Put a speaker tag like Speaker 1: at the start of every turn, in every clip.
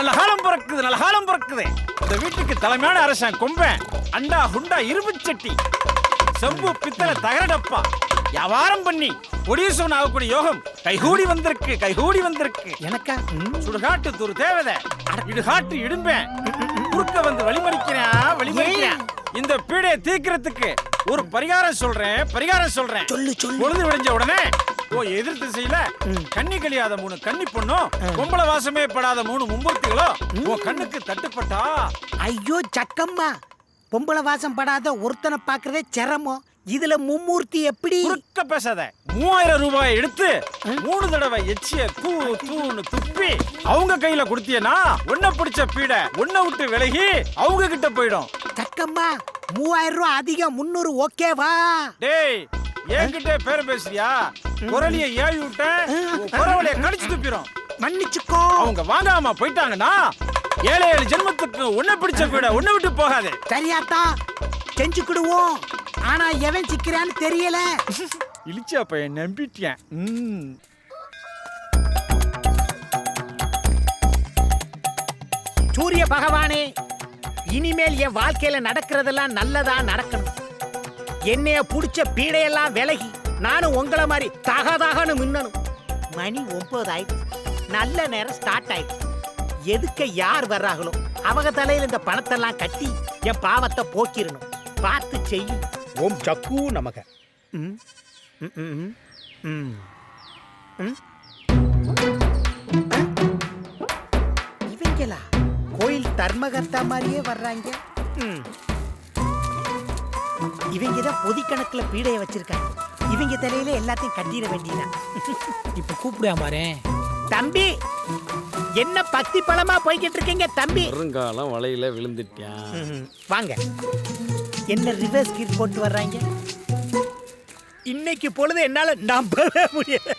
Speaker 1: நல்ல காலம் பிறக்குது, நல்ல காலம் பிறக்குது. இந்த வீட்டுக்கு தலைமையான அரசன் கொம்பன், அண்டா குண்டா இரும்பு சட்டி, செம்பு பித்தளை தகரடப்பா வியாபாரம் பண்ணி கொடியசவன் ஆகக்கூடிய யோகம் கைகூடி வந்திருக்கு, கைகூடி வந்திருக்கு.
Speaker 2: எனக்கா?
Speaker 1: சுடுகாட்டு தூர் தேவதை, இடுகாட்டு இடும்பேன், குறுக்க வந்து வழிமறிக்கிறேன். இந்த பீடையை தீர்க்கிறதுக்கு ஒரு பரிகாரம் சொல்றேன், பரிகாரம் சொல்றேன். பொழுது விடிஞ்ச உடனே எதிர் திசையில கண்ணி கழியாத 3 கன்னி பொண்ணும் பொம்பள வாசமே படாத 3 மும்பூர்த்திகளோ உன் கண்ணுக்கு தட்டுப்பட்டா.
Speaker 2: ஐயோ சக்கம்மா, பொம்பளை வாசம் படாத ஒருத்தனை பாக்குறதே சிரமம். இதுல மும்மூர்த்தி எப்படி?
Speaker 1: குறுக்க பேசாத. 3000 ரூபாய் எடுத்து 3 தடவை எச்சிய தூன்னு துப்பி அவங்க கையில கொடுத்தியனா உன்னை பிடிச்ச பீடை உன்னை விட்டு விலகி அவங்க கிட்ட போயிடும்.
Speaker 2: சக்கம்மா 3000 ரூபாய் அதிகம், 300 ஓகேவா?
Speaker 1: டேய் என்கிட்ட பேர பேசுறியா? குரலிய ஏவி விட்ட குரவலைய கடிச்சு துப்பிடும்.
Speaker 2: மன்னிச்சுக்கோ.
Speaker 1: அவங்க வாங்காம போயிட்டாங்கன்னா 7 ஜென்மத்துக்கு உன்னை பிடிச்ச பீடை உன்னை விட்டு போகாது.
Speaker 2: சரியாத்தா, செஞ்சுக்கிடுவோம். ஆனா எவன் சிக்கிறான்னு தெரியல.
Speaker 1: இழிச்சா பையன் நம்பிட்டேன்.
Speaker 2: சூரிய பகவானே, இனிமேல் என் வாழ்க்கையில நடக்கிறதெல்லாம் நல்லதா நடக்கணும். என்னைய புடிச்ச பீடையெல்லாம் விலகி நானும் உங்களை மாதிரி தகதகன்னு மின்னணும். மணி 9 ஆயிடுச்சு, நல்ல நேரம் ஸ்டார்ட் ஆயிடுச்சு. எதுக்க யார் வர்றாங்களோ அவங்க தலையில இந்த பணத்தெல்லாம் கட்டி என் பாவத்தை போக்கிடணும். பார்த்து செய்யும்.
Speaker 3: ஓம் சக்கு நமக.
Speaker 2: இவங்களா கோயில் தர்மகர்த்தா மாதிரியே வர்றாங்க. இவங்க தான் பொதி கணக்குல பீடைய வச்சிருக்காங்க. இவங்க தலையில எல்லாத்தையும் கட்டிட வேண்டியதான்.
Speaker 4: இப்ப கூப்பிடுயா பாரு.
Speaker 2: தம்பி, என்ன பத்தி பழமா போய்கிட்டு இருக்கீங்க தம்பி?
Speaker 1: வருங்காலம் வலையில விழுந்துட்டேன்.
Speaker 2: வாங்க. என்ன ரிவர்ஸ் கீர் போட்டு வர்றாங்க? இன்னைக்கு பொழுது என்னால நம்பவே முடியல.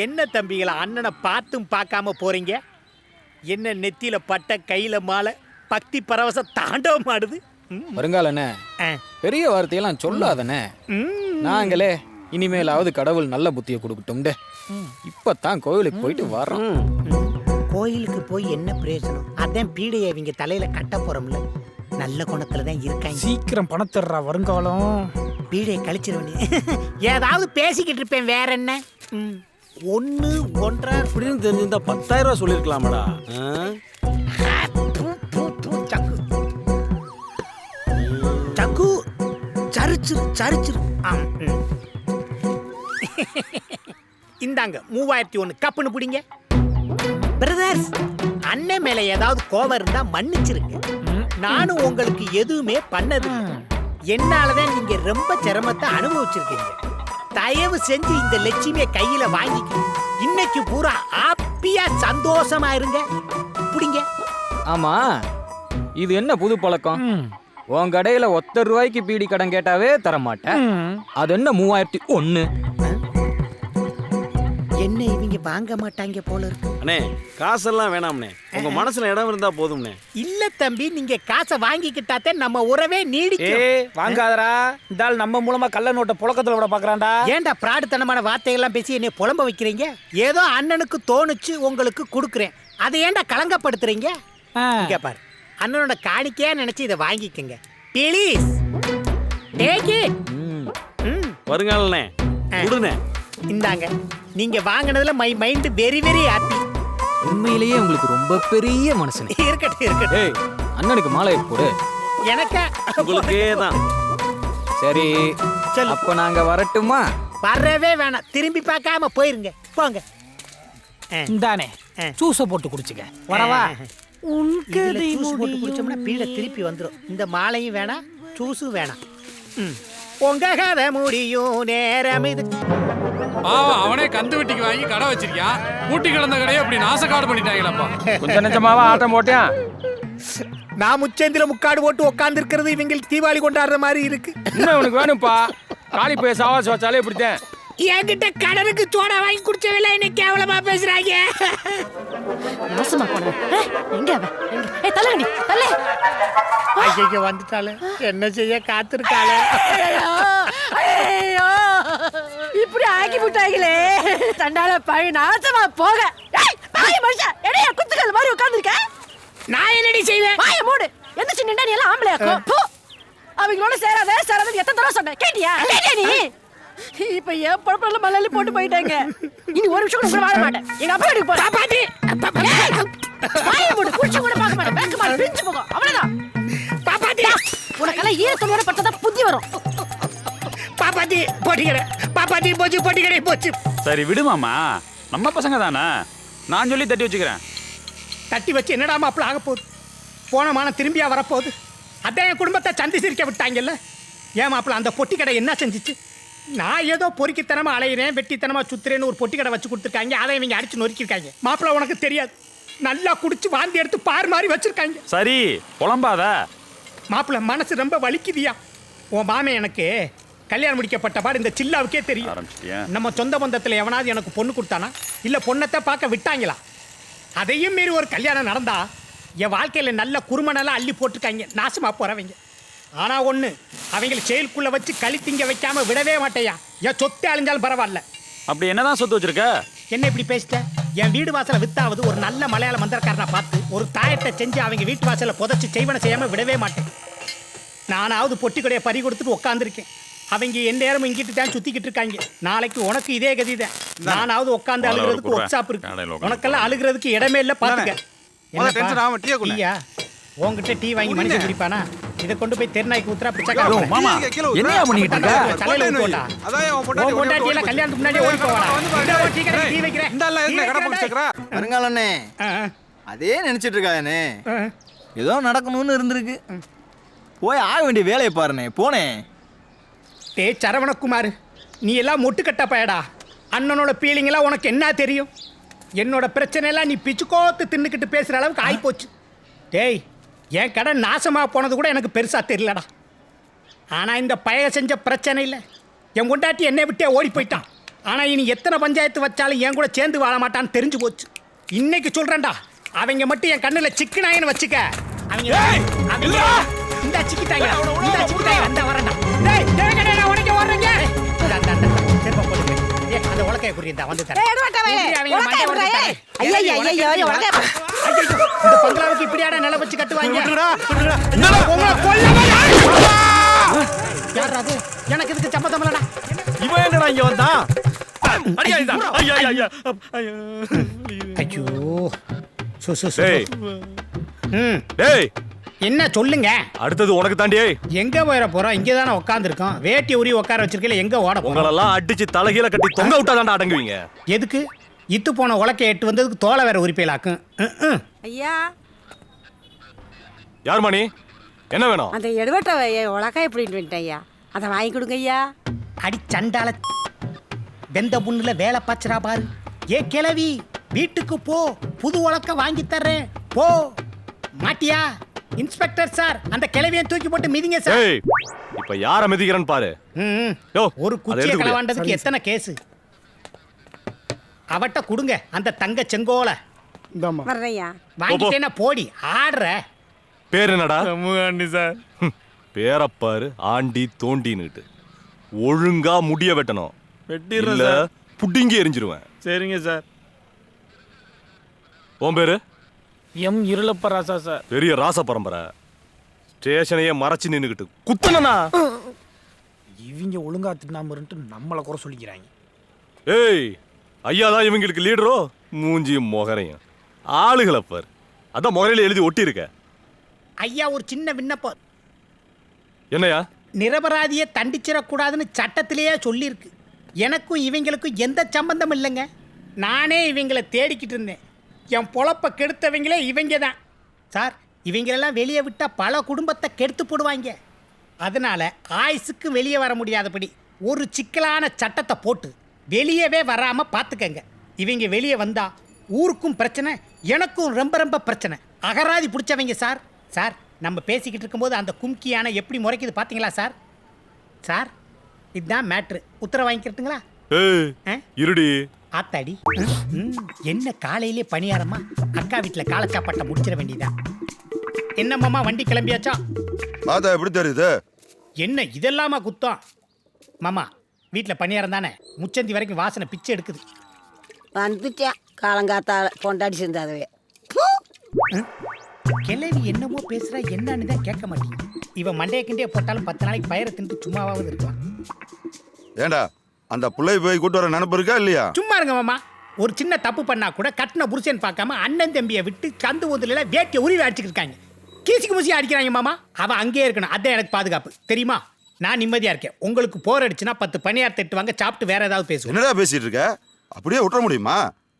Speaker 2: என்ன தம்பிகளா, அண்ணனை பார்த்தும் பார்க்காம போறீங்க? என்ன நெத்தியில பட்ட கையில மாலை, பக்தி பரவச தாண்டவம் ஆடுது.
Speaker 5: வருங்காலண்ணே, பெரிய வார்த்தையெல்லாம் சொல்லாதண்ணே. நாங்களே இனிமேலாவது கடவுள் நல்ல புத்தியை கொடுக்கட்டும். இப்பதான் கோயிலுக்கு போயிட்டு வரோம்.
Speaker 2: கோயிலுக்கு போய் என்ன பிரயோஜனம்? அதான் பீடையை இவங்க தலையில கட்ட போறோம்ல. நல்ல குணத்துல தான் இருக்காங்க.
Speaker 4: சீக்கிரம் பணத்தர்றா வருங்காலம்.
Speaker 2: பீடையை கழிச்சிட வேண்டிய. ஏதாவது பேசிக்கிட்டு இருப்பேன், வேற என்ன? 1 1.5
Speaker 1: அப்படின்னு தெரிஞ்சிருந்தா 10,000 ரூபாய் சொல்லிருக்கலாமடா.
Speaker 2: சக்கு சரிச்சிரு. இந்தாங்க 3001 கப்புன்னு பிடிங்க. பிரதர்ஸ், அண்ணன் மேல ஏதாவது கோபம் இருந்தா மன்னிச்சிருங்க. நானும் உங்களுக்கு எதுவுமே பண்ணது. என்னாலதான் நீங்க ரொம்ப சிரமத்தை அனுபவிச்சிருக்கீங்க. தயவு செஞ்சு இந்த லட்சுமியை கையில வாங்கிக்க. இன்னைக்கு பூரா ஹாப்பியா சந்தோஷமா இருங்க. புடிங்க.
Speaker 5: ஆமா, இது என்ன புது பழக்கம்? உன் கடையில 1 ரூபாய்க்கு பீடி கடன் கேட்டாவே தர மாட்டேன். அது என்ன 3001?
Speaker 2: என்ன இவங்க வாங்க மாட்டாங்க போல இருக்கு.
Speaker 1: அண்ணே, காசெல்லாம் வேணாம்னே, உங்க மனசுல இடம் இருந்தா போதும்னே.
Speaker 2: இல்ல தம்பி, நீங்க காசை வாங்கிக்கிட்டாத்தே நம்ம உறவே நீடிக்கும்.
Speaker 4: வாங்காதரா, இந்த ஆள் நம்ம மூலமா கள்ள நோட்டை புழக்கத்துல விட பாக்குறான்டா.
Speaker 2: ஏன்டா பிராடுத்தனமான வார்த்தையெல்லாம் பேசி என்னை புலம்ப வைக்கிறீங்க? ஏதோ அண்ணனுக்கு தோணுச்சு உங்களுக்கு கொடுக்குறேன், அதை ஏன்டா கலங்கப்படுத்துறீங்க? இங்க பாரு, அண்ணனோட காணிக்கையா நினைச்சு இதை வாங்கிக்கங்க ப்ளீஸ். Take it.
Speaker 1: வருங்காலண்ணே, கொடுண்ணே.
Speaker 2: இந்தாங்க, நீங்க வாங்குனதுல my mind very very happy.
Speaker 5: உண்மையிலேயே உங்களுக்கு ரொம்ப பெரிய மனசு.
Speaker 2: இருக்கட்டும்.
Speaker 5: ஏய், அண்ணனுக்கு மாலை போடு.
Speaker 2: எனக்கா?
Speaker 1: உங்களுக்கே தான்.
Speaker 5: சரி, அப்ப நாங்க வரட்டுமா?
Speaker 2: வரவே வேணாம், திரும்பி பார்க்காம போயிருங்க, போங்க.
Speaker 4: இந்தானே ஜூஸ போட்டு குடிச்சுக்க. வரவா?
Speaker 2: ஜூஸ் போட்டு குடிச்சோம்னா பீட திருப்பி வந்துடும். இந்த மாலையும் வேணாம், ஜூஸும் வேணாம். உங்க கதை முடியும் நேரம் இது.
Speaker 6: அவனே கந்து வெட்டிக்கு வாங்கி கடை வச்சிருக்கான். மூட்டி கிடந்த கடையை அப்படி நாசக்காடு பண்ணிட்டாங்களப்பா.
Speaker 5: கொஞ்சம் நெஞ்சமாவா ஆட்டம் போட்டேன்.
Speaker 2: நான் முச்சேந்திர முக்காடு போட்டு உட்கார்ந்து இருக்கிறது இவங்களுக்கு தீபாவளி கொண்டாடுற மாதிரி இருக்கு.
Speaker 5: இன்னும் உனக்கு வேணும்ப்பா. காலி போய் சாவாசு வச்சாலே இப்படித்தான்.
Speaker 2: என்கிட்ட கடனுக்கு சோடா வாங்கி குடிச்சவில்லை, என்ன கேவலமா பேசுறாங்க.
Speaker 7: மோசமா போன எங்க அவ? ஏய் தள்ளடி தள்ள.
Speaker 2: ஐயோ வந்துட்டாளே, என்ன செய்ய காத்திருக்காளே.
Speaker 7: ஐயோ இப்படி ஆக்கி விட்டாங்களே. தண்டால பாய் நாசமா போக. ஏய் பாய் மனுஷா, எடையா குத்துக்கள் மாதிரி உட்கார்ந்திருக்க. ஆம்பளையாக்கும் போ. அவங்களோட சேராத சேராத எத்தனை தடவை சொன்னேன் கேட்டியா நீ இப்ப என் பழப்பல மலையில போட்டு போயிட்டாங்க. இனி ஒரு நிமிஷம் கூட வாழ மாட்டேன். எங்க அப்பா வீட்டுக்கு போறேன். பாப்பாடி வாயை மூடு. குடிச்சு கூட பார்க்க மாட்டேன். பேக்க மாட்டேன். பிரிஞ்சு போகும். அவ்வளவுதான். பாப்பாடி உனக்கெல்லாம் ஈரத்தோட பட்டதா புத்தி வரும்.
Speaker 2: பாப்பாடி போட்டிக்கிறேன். பாப்பாடி போச்சு.
Speaker 3: சரி விடு மாமா, நம்ம பசங்க தானே, நான் சொல்லி தட்டி வச்சுக்கிறேன்.
Speaker 2: தட்டி வச்சு என்னடா மாப்பிள்ள ஆக போகுது? போன மானம் திரும்பியா வரப்போகுது? அதான் என் குடும்பத்தை சந்தி சிரிக்க விட்டாங்கல்ல. ஏன் மாப்பிள்ள அந்த பொட்டி கடை என்ன செஞ்சிச்சு? நான் ஏதோ பொறுக்கித்தனமா அலையிறேன், வெட்டித்தனமா சுத்துறேன்னு ஒரு பொட்டி கடை வச்சு கொடுத்துருக்காங்க. அதை இவங்க அடிச்சு நொறுக்கிருக்காங்க. மாப்பிள்ள உனக்கு தெரியாது, நல்லா குடிச்சு வாந்தி எடுத்து பார் மாதிரி வச்சிருக்காங்க.
Speaker 3: சரி புலம்பாத.
Speaker 2: மாப்பிள்ள மனசு ரொம்ப வலிக்குதியா. உன் மாமே எனக்கு கல்யாணம் முடிக்கப்பட்ட பாடு இந்த சில்லாவுக்கே தெரியும்.
Speaker 3: ஆரம்பிச்சிட்டியா?
Speaker 2: நம்ம சொந்த பந்தத்தில் எவனாவது எனக்கு பொண்ணு கொடுத்தானா இல்லை பொண்ணத்தை பார்க்க விட்டாங்களா? அதையும் மீறி ஒரு கல்யாணம் நடந்தா என் வாழ்க்கையில் நல்ல குறுமணெல்லாம் அள்ளி போட்டிருக்காங்க, நாசமா போறவங்க. ஆனா ஒண்ணு, அவங்களை செயலுக்குள்ள வச்சு களி திங்க வைக்காம விடவே மாட்டேயா. என் சொத்தை அழிஞ்சாலும் பரவாயில்ல.
Speaker 3: அப்படி என்னதான் சொத்து வச்சிருக்க?
Speaker 2: என்ன இப்படி பேசிட்ட? என் வீடு வாசலை வித்தாவது ஒரு நல்ல மலையாள மந்திரக்காரனை பார்த்து ஒரு தாயத்தை செஞ்சு அவங்க வீட்டு வாசலை புதைச்சி செய்வனை செய்யாம விடவே மாட்டேன். நானாவது பொட்டி கடையை பறி கொடுத்துட்டு உட்காந்துருக்கேன். அவங்க என் நேரமும் இங்கிட்டு தான் சுத்திக்கிட்டு இருக்காங்க. நாளைக்கு உனக்கு இதே கதி தான். நானாவது உட்காந்து அழுகிறதுக்கு ஒர்க் ஷாப் இருக்கு. உனக்கெல்லாம் அழுகிறதுக்கு இடமே இல்லை. பாத்துக்க. டீயா உங்ககிட்ட டீ வாங்கி மனுஷன் குடிப்பானா? இதை கொண்டு போய் தெருநாய்க்கு ஊத்துறா பிச்சைக்கார.
Speaker 3: மாமா என்னையா பண்ணிட்டு இருக்க?
Speaker 2: தலையில ஊத்துடா. உன் பொண்டாட்டி எல்லாம் கல்யாணத்துக்கு முன்னாடி ஓடி போவாடா. இந்த ஒரு டீ கடைக்கு டீ வைக்கிறேன்.
Speaker 8: வருங்காலண்ணே அதே நினைச்சிட்டு இருக்காதே. ஏதோ நடக்கணும்னு இருந்திருக்கு, போய் ஆக வேண்டிய வேலையை பாருண்ணே. போனேன்.
Speaker 2: டேய் சரவணகுமார், நீ எல்லாம் மொட்டு கட்ட பயடா. அண்ணனோட பீலிங் எல்லாம் உனக்கு என்ன தெரியும்? என்னோட பிரச்சனை எல்லாம் நீ பிச்சுக்கோத்து தின்னுக்கிட்டு பேசுற அளவுக்கு ஆயிப்போச்சு. டேய் என் கடை நாசமாக போனது கூட எனக்கு பெருசாக தெரியலடா. ஆனால் இந்த பைய செஞ்ச பிரச்சனை இல்லை. என் கொண்டாட்டி என்னை விட்டே ஓடி போயிட்டான். ஆனால் இனி எத்தனை பஞ்சாயத்து வச்சாலும் என் கூட சேர்ந்து வாழ மாட்டான்னு தெரிஞ்சு போச்சு. இன்னைக்கு சொல்கிறேன்டா, அவங்க மட்டும் என் கண்ணில் சிக்கினாயின்னு வச்சுக்க. இந்த சிக்கிட்டாங்க அந்த வரேன்டா. டேய் டேய் உனக்கு ஓடுறீங்க. செருப்பா போடுங்க. அந்த உலக்கையை குறியதா வந்து தரேன். இந்த பங்களாவுக்கு இப்படியாடா நில வச்சு கட்டுவாங்க. யார் அது? எனக்கு இதுக்கு சம்மதம் இல்லடா.
Speaker 1: இவன் என்னடா இங்க வந்தான்?
Speaker 2: ஐயோ சு சு
Speaker 9: டேய்
Speaker 2: டேய் என்ன சொல்லுங்க?
Speaker 9: அடுத்தது உனக்கு தாண்டி.
Speaker 2: எங்க போயிட போறோம்? இங்கே தானே உட்காந்துருக்கோம். வேட்டி உரி உட்கார வச்சிருக்கல, எங்க ஓட போறோம்?
Speaker 9: உங்களெல்லாம் அடிச்சு தலைகீழ கட்டி தொங்க விட்டா தாண்டா அடங்குவீங்க.
Speaker 2: எதுக்கு? இத்து போன உலக்கை எட்டு வந்ததுக்கு தோலை வேற உரிப்பையிலாக்கும்.
Speaker 10: ஐயா
Speaker 9: யார் மணி? என்ன வேணும்?
Speaker 10: அந்த எடுவட்ட உலகா எப்படின்னு வந்துட்டேன் ஐயா, அதை வாங்கி கொடுங்க ஐயா.
Speaker 2: அடி சண்டால வெந்த புண்ணுல வேலை பாய்ச்சரா பாரு. ஏ கிளவி, வீட்டுக்கு போ, புது உலக்க வாங்கி தர்றேன் போ. மாட்டியா? இன்ஸ்பெக்டர் சார், அந்த கிளவியை தூக்கி போட்டு மிதிங்க சார்.
Speaker 9: ஏய் இப்ப யார மிதிக்கிறன்னு பாரு. யோ
Speaker 2: ஒரு குச்சியை களவாண்டதுக்கு எத்தனை கேஸ்? அவட்ட கொடுங்க அந்த தங்க செங்கோல.
Speaker 10: வர்றையா
Speaker 2: வாங்கிட்டேன்னா போடி ஆடுற.
Speaker 9: பேர் என்னடா?
Speaker 1: சமூகாண்டி சார்.
Speaker 9: பேரை பாரு, ஆண்டி தோண்டின்னுட்டு. ஒழுங்கா முடிய வெட்டணும்.
Speaker 1: வெட்டிடுறேன்
Speaker 9: இல்ல
Speaker 1: சார்.
Speaker 9: புட்டிங்கி எரிஞ்சிருவேன்.
Speaker 1: சரிங்க சார்.
Speaker 9: உன் பேரு?
Speaker 4: எம் இருளப்ப ராசா சார்.
Speaker 9: பெரிய ராச பரம்பரை. ஸ்டேஷனையே மறைச்சு நின்னுக்கிட்டு குத்தனா?
Speaker 4: இவங்க ஒழுங்கா தின்னாமருன்ட்டு நம்மளை குறை சொல்லிக்கிறாங்க.
Speaker 9: ஏய் ஐயா தான் இவங்களுக்கு லீடரோ? மூஞ்சியும் முகரையும் ஆளுகளை பார். அதான் முகரையில எழுதி ஒட்டி இருக்க.
Speaker 2: ஐயா ஒரு சின்ன விண்ணப்பம்.
Speaker 9: என்னையா?
Speaker 2: நிரபராதியை தண்டிச்சிடக்கூடாதுன்னு சட்டத்திலேயே சொல்லியிருக்கு. எனக்கும் இவங்களுக்கும் எந்த சம்பந்தம் இல்லைங்க. நானே இவங்களை தேடிக்கிட்டு இருந்தேன். என் பொழப்பை கெடுத்தவங்களே இவங்க தான் சார். இவங்களெல்லாம் வெளியே விட்டால் பல குடும்பத்தை கெடுத்து போடுவாங்க. அதனால் ஆயுசுக்கு வெளியே வர முடியாதபடி ஒரு சிக்கலான சட்டத்தை போட்டு வெளியவே வராமல் பார்த்துக்கங்க. இவங்க வெளியே வந்தால் ஊருக்கும் பிரச்சனை, எனக்கும் ரொம்ப ரொம்ப பிரச்சனை. அகராதி பிடிச்சவங்க சார். சார் நம்ம பேசிக்கிட்டு இருக்கும்போது அந்த கும்கியான எப்படி முறைக்குது பார்த்தீங்களா சார்? சார் இதுதான் மேட்ரு. உத்தரவு வாங்கிக்கிறதுங்களா?
Speaker 9: இருடி
Speaker 2: ஆத்தாடி. என்ன காலையிலே பணியாரமா? அக்கா வீட்டில் காலச்சாப்பாட்டை முடிச்சிட வேண்டியதான். என்ன மாமா வண்டி கிளம்பியாச்சா?
Speaker 11: மாதா எப்படி தெரியுது?
Speaker 2: என்ன இதெல்லாமா குத்தம்? மாமா வீட்டில் பணியாரம் தானே, முச்சந்தி வரைக்கும் வாசனை பிச்சை எடுக்குது.
Speaker 10: வந்துட்டேன் காலங்காத்தால பொண்டாடி சேர்ந்தாதவே.
Speaker 2: கிளவி என்னமோ பேசுறா, என்னன்னு தான் கேட்க மாட்டேங்குது. இவன் மண்டைய கிண்டைய போட்டாலும் 10 நாளைக்கு பயிரை தின்ட்டு சும்மாவாவது இருப்பான்.
Speaker 11: ஏண்டா அந்த பிள்ளை போய் கூட்டு வர நினைப்பு இருக்கா இல்லையா?
Speaker 2: சும்மா இருங்க மாமா. ஒரு சின்ன தப்பு பண்ணா கூட கட்டின புருஷன் பார்க்காம அண்ணன் தம்பியை விட்டு கந்து ஊதுல வேட்டியை உருவி அடிச்சுட்டு இருக்காங்க. கீசிக்கு முசி அடிக்கிறாங்க மாமா. அவன் அங்கேயே இருக்கணும், அதான் எனக்கு பாதுகாப்பு தெரியுமா? நான் நிம்மதியா இருக்கேன். உங்களுக்கு போர் அடிச்சுன்னா 10 பணியார் தட்டு வாங்க, சாப்பிட்டு வேற ஏதாவது பேசுவோம்.
Speaker 11: என்னடா பேசிட்டு இருக்க? அப்படியே விட்டுற முடியுமா?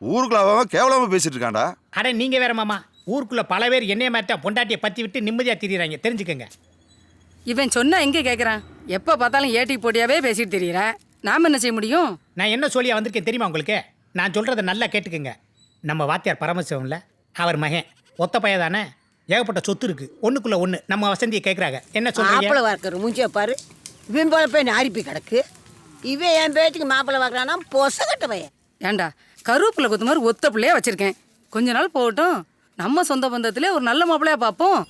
Speaker 11: ஊருக்குள்ள அவன் கேவலமா பேசிட்டு இருக்கான்டா.
Speaker 2: அட நீங்க வேற மாமா. ஊருக்குள்ள பல பேர் என்னைய மாட்டா பொண்டாட்டியை பத்தி விட்டு நிம்மதியா திரியிறாங்க, தெரிஞ்சுக்கங்க.
Speaker 7: இவன் சொன்னா எங்க கேக்குறான்? எப்ப பார்த்தாலும் ஏட்டி போட்டியாவே பேசிட்டு தெரியற. நாம என்ன செய்ய முடியும்?
Speaker 2: நான் என்ன சொல்லியா வந்திருக்கேன் தெரியுமா உங்களுக்கு? நான் சொல்றதை நல்லா கேட்டுக்கங்க. நம்ம வாத்தியார் பரமசிவம்ல, அவர் மகன் ஒத்த பையன் தானே, ஏகப்பட்ட சொத்து இருக்கு. ஒண்ணுக்குள்ள ஒண்ணு நம்ம வசந்தியை கேட்கறாங்க. என்ன சொல்றீங்க?
Speaker 10: மாப்பிள்ளை வார்க்கிற மூஞ்சிய பாரு. இவன் போல போய் நாரிப்பி கிடக்கு. இவன் என் பேச்சுக்கு மாப்பிள்ளை வாக்குறானா பொசகட்ட பையன்.
Speaker 7: ஏண்டா கருவேப்பிலை கொத்து மாதிரி ஒத்த பிள்ளையா வச்சிருக்கேன். கொஞ்ச நாள் போகட்டும், நம்ம சொந்த பந்தத்திலே ஒரு நல்ல மாப்பிள்ளையா பார்ப்போம்.